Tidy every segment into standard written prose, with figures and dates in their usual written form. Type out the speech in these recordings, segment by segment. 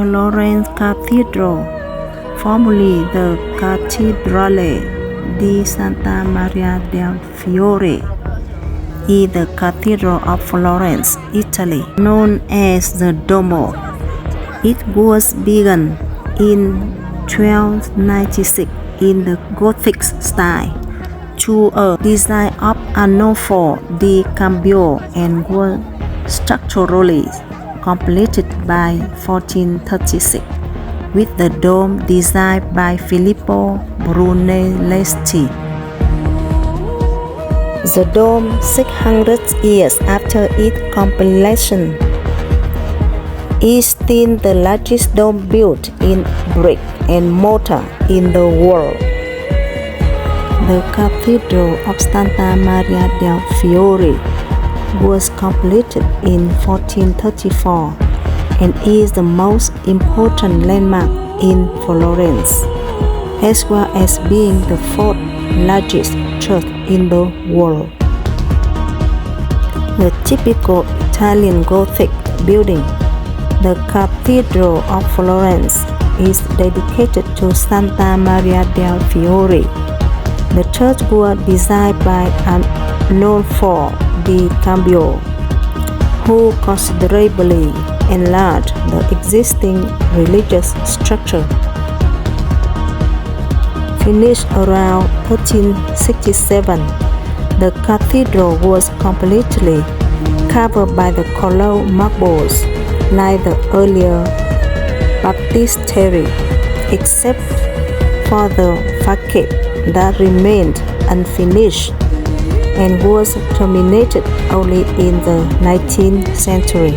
Florence Cathedral, formerly the Cattedrale di Santa Maria del Fiore, is the Cathedral of Florence, Italy, known as the Duomo. It was begun in 1296 in the Gothic style to a design of Arnolfo di Cambio and was structurally completed by 1436 with the dome designed by Filippo Brunelleschi. The dome, 600 years after its completion, is still the largest dome built in brick and mortar in the world. The Cathedral of Santa Maria del Fiore was completed in 1434 and is the most important landmark in Florence, as well as being the fourth largest church in the world. The typical Italian Gothic building, the Cathedral of Florence, is dedicated to Santa Maria del Fiore. The church was designed by Arnolfo di Cambio, who considerably enlarged the existing religious structure. Finished around 1367, the cathedral was completely covered by the colored marbles like the earlier Baptistery, except for the façade that remained unfinished and was terminated only in the 19th century.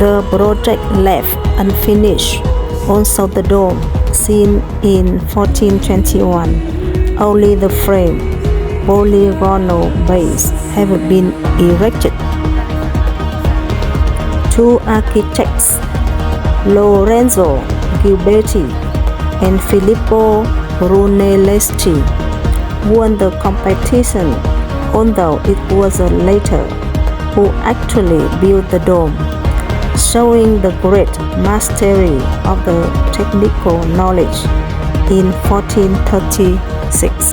The project left unfinished also the dome, seen in 1421. Only the frame, polygonal base, have been erected. Two architects, Lorenzo Ghiberti and Filippo Brunelleschi, won the competition, although it was later who actually built the dome, showing the great mastery of the technical knowledge in 1436.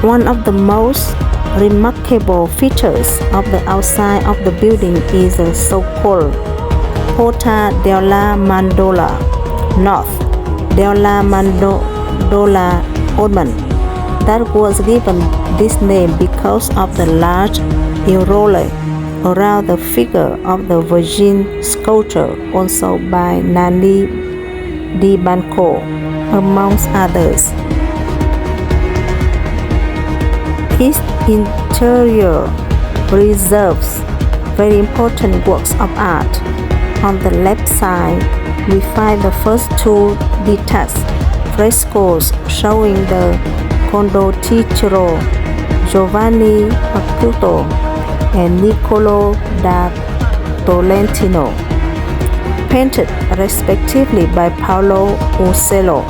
One of the most remarkable features of the outside of the building is the so-called Porta della Mandorla, North della Mandorla ornament, that was given this name because of the large aureole around the figure of the Virgin sculpture, also by Nanni di Banco, amongst others. Its interior preserves very important works of art. On the left side, we find the first two detached frescoes showing the Condottiero Giovanni Acuto and Niccolo da Tolentino, painted respectively by Paolo Uccello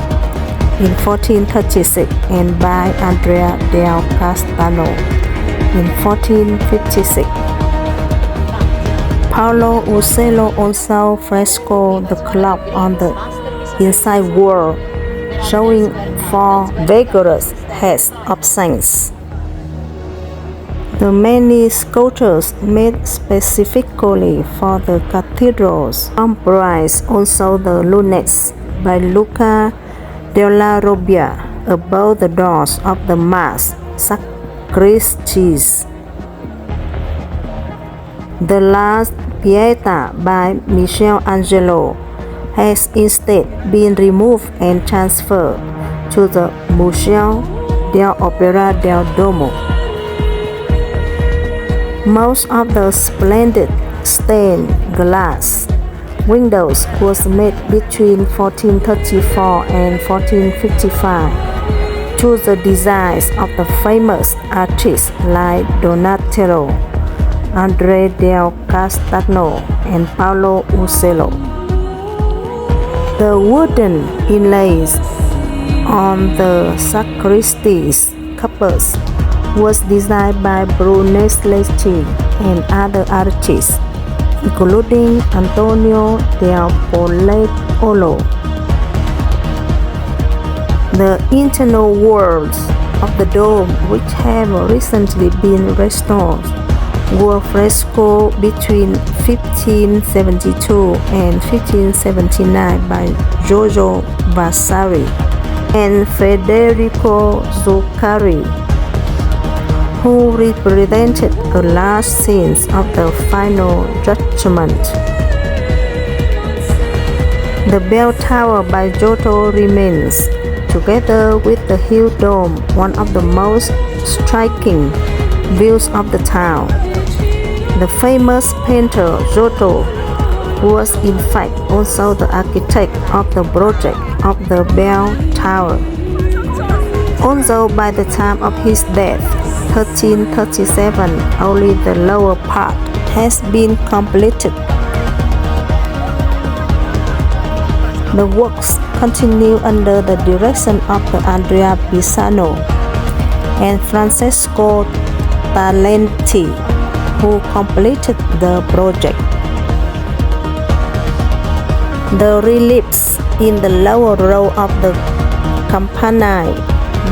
in 1436 and by Andrea del Castano in 1456. Paolo Uccello also frescoed the clock on the inside wall, showing four vigorous heads of saints. The many sculptures made specifically for the cathedrals comprise also the lunettes by Luca della Robbia above the doors of the mass sacristies. The last Pietà by Michelangelo has instead been removed and transferred to the Museo dell'Opera del Duomo. Most of the splendid stained glass windows was made between 1434 and 1455 to the designs of the famous artists like Donatello, Andrea del Castano, and Paolo Uccello. The wooden inlays on the sacristies cupolas was designed by Brunelleschi and other artists including Antonio del Poleolo. The internal walls of the dome, which have recently been restored, were frescoed between 1572 and 1579 by Giorgio Vasari and Federico Zuccari, who represented the last scenes of the final judgment. The bell tower by Giotto remains, together with the hill dome, one of the most striking views of the town. The famous painter Giotto was in fact also the architect of the project of the bell tower. Although by the time of his death, 1337, only the lower part has been completed. The works continue under the direction of the Andrea Pisano and Francesco Talenti, who completed the project. The reliefs in the lower row of the campanile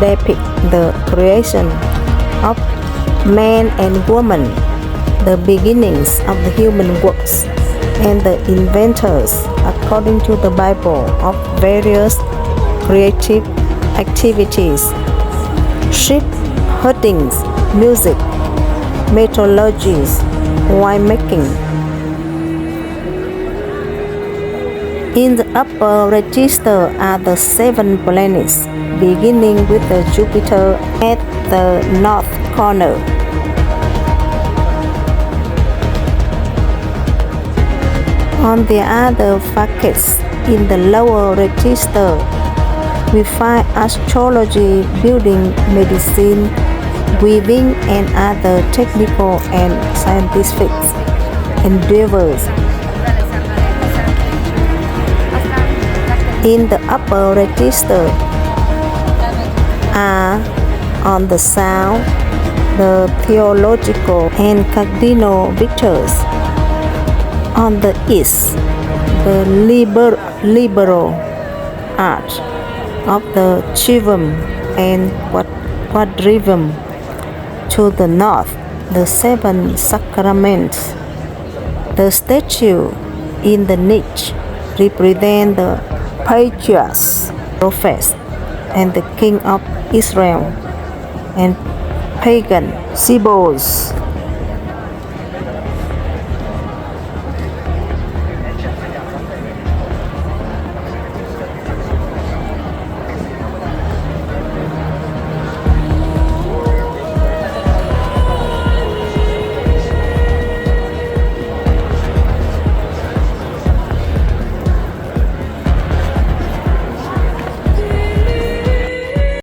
depict the creation of man and woman, the beginnings of the human works, and the inventors, according to the Bible, of various creative activities: ship huntings, music, metallurgies, winemaking. In the upper register are the 7 planets, beginning with the Jupiter at the north corner. On the other facets in the lower register, we find astrology, building, medicine, weaving, and other technical and scientific endeavors. In the upper register are, on the south, the theological and cardinal victors. On the east, the liberal arch of the triumvirm and quadrivium. To the north, the 7 sacraments. The statue in the niche represent the patriarchs, prophets, and the king of Israel, and pagan symbols